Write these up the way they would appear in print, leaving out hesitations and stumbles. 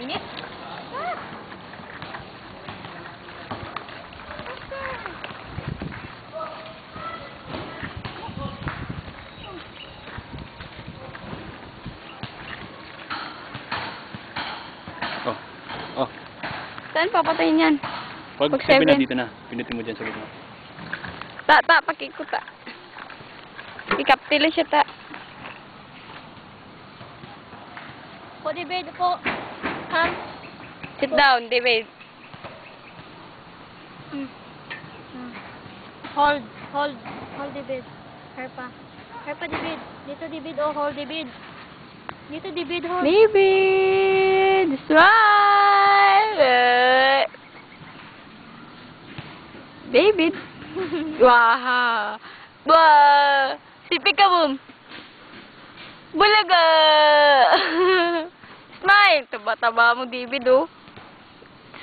Init. Oh. Oh. Saan papatayin yan? Pag Pag 7 na, 7. dito na. Pinutin mo dyan sa gitna. Ta, pakikot ta. Ikaptila siya ta. Po, David, po. Come. Sit down, David. Hold, David. Harpa, David. Dito, David, oh, hold, David. Dito, David, hold. David! Smile! David! Wah! Wah! Sipik ka, boom! Bulaga! Smile! Taba-taba mo, David, oh.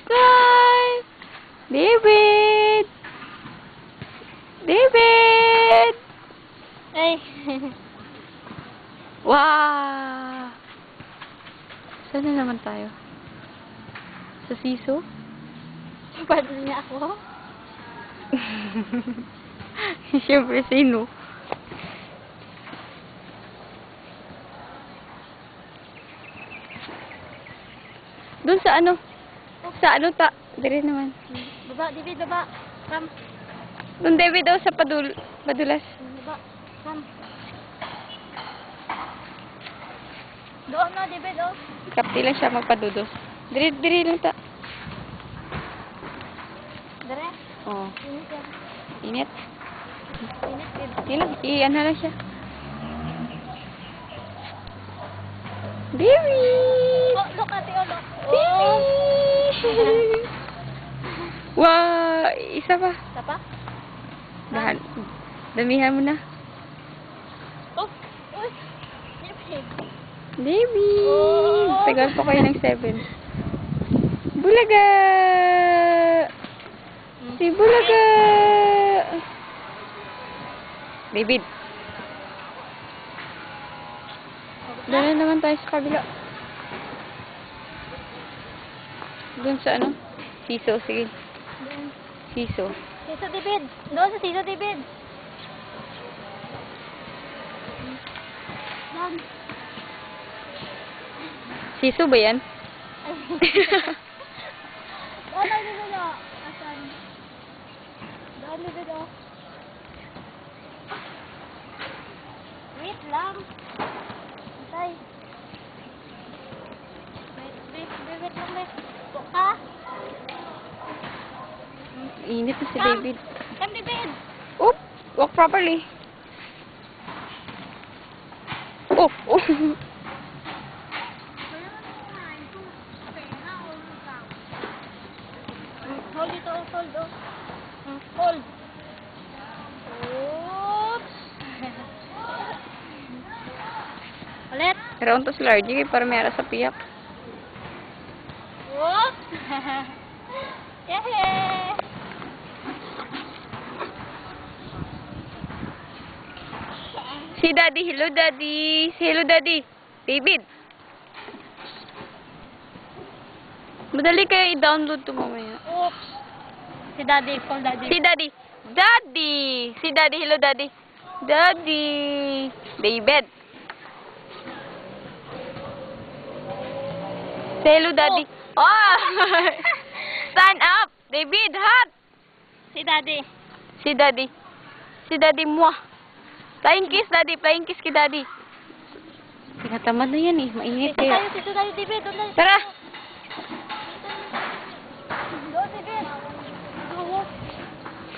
Smile! David! David! Ay. Wow! Saan na naman tayo? Sa siso? Pwede niya ako? Siyempre, sino? Doon sa ano? Sa ano ta? Dire naman. Baba, David, baba. Come. Doon, David, daw sa padulas. Baba. Come. Doon na, David, oh. Kapti lang siya magpadudos. Dire lang ta. Dere. Oh, Init yan. init. Init, David. Ilang, ano lang siya. David! Oh, look, ate, oh, look. David! Wow! Isa pa. Isa pa? Dahan. Damihan mo na. Oh, uy. David. David! Oh. Tagal pa kayo ng 7. Bulaga! Si Bulaga! David! Doon na naman tayo sa kabila. Doon sa ano? Siso, sige. Doon. Siso. Siso, David. Doon sa siso, David. Doon. Siso ba yan? Doon, David, oh. Asan? Doon, David, oh. Wait lang. Antay. Wait lang, wait. Buka. Init na si Come. David. Come, David. Oop! Walk properly. Oh! Oh! Hold ito, hold, oh. Hold. Oops. Ulit. Round to large, para meron sa piyak. Oops. Yehey. Si Daddy, hello Daddy. Say hello Daddy. David. Madali kayo i-download to mamaya. Oops. Si Daddy, call Daddy. Si Daddy. Daddy. Si Daddy, hello Daddy. Daddy. David. Say hello Daddy. Oh! Stand up. David, hot. Si Daddy. Si Daddy. Si Daddy mo. Flying kiss, Daddy. Flying kiss kay Daddy. Tinatamad na yan eh. Mainit Dito kaya. tayo, David. Doon tayo. Tara! Doon, David. Hop.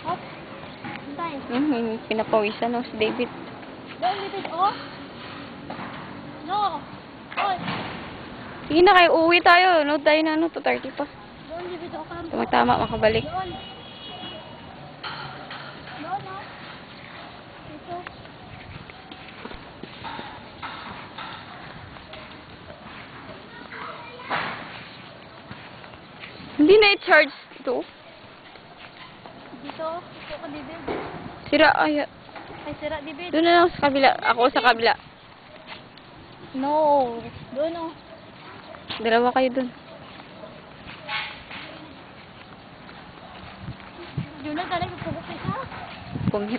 Hop. Antay. Pinapawisan no, si David. Doon, David. Oh. No. Oy. Sige na kayo, uwi tayo. Load tayo na 2:30 pa. Doon, David. Oh, come. Tumatama, makabalik. Doon. Doon, oh. Dito. Hindi na i-charge ito. Dito. Dito ka, David. Sira, ay. Ay, sira, David. Doon na lang sa kabila. Ako sa kabila. No. Doon, oh. Dalawa kayo doon. Juna, galing magpugok isa. Pungit.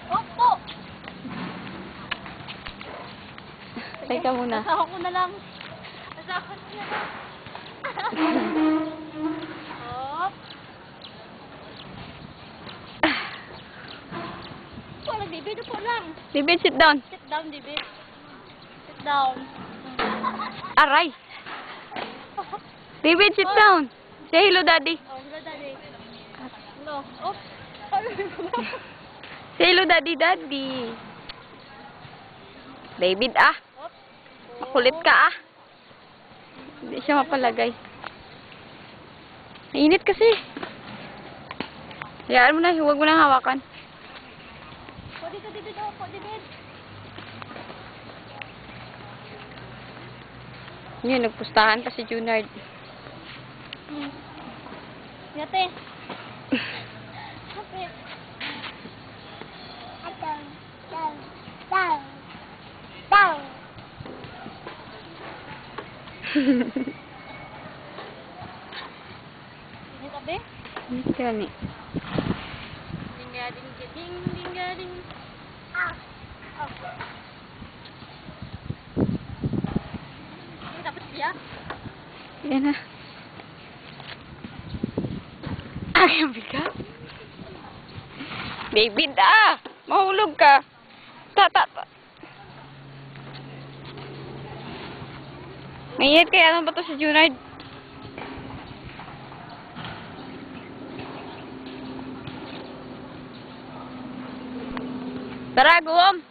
Opo! Tay ka muna. Asawa ko na lang. Asawa ko na lang. Op. Wala, David. Upo lang. David, sit down. Sit down, David. Sit down. Aray. David, sit down. Say hello, Daddy. Oh, hello, Daddy. Hello. Oh. Say hello, Daddy, Daddy. David, ah. Op. Makulit ka, ah. Hindi siya mapalagay. Mainit kasi. Hayaan mo na, huwag mo nang hawakan. Po dito, David. Oh, po, David. Yun, nagpustahan pa si Junard. Yate. Yate. Ini tabi? Hindi ka ni. Ding ding ding ding. Ah. Oh. Ini dapat dia? Yan na. Ay, ang bigat. David, ah! Mahulog ka. Ta. Mainit kaya ano ba to si Junard? Tara, guwam!